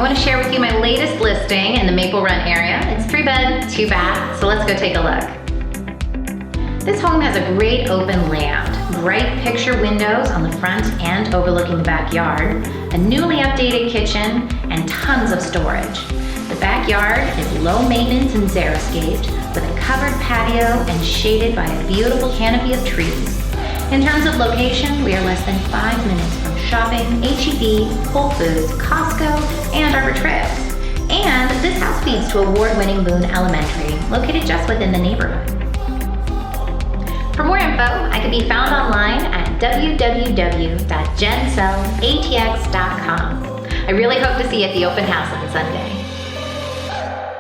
want to share with you my latest listing in the Maple Run area. It's 3-bed, 2-bath, so let's go take a look. This home has a great open layout, bright picture windows on the front and overlooking the backyard, a newly updated kitchen, and tons of storage. The backyard is low maintenance and xeriscaped, with a covered patio and shaded by a beautiful canopy of trees. In terms of location, we are less than 5 minutes from shopping, H-E-B, Whole Foods, Costco, and Arbor Trails. And this house feeds to award-winning Boone Elementary, located just within the neighborhood. For more info, I can be found online at www.jenn.salladay.com. I really hope to see you at the open house on Sunday.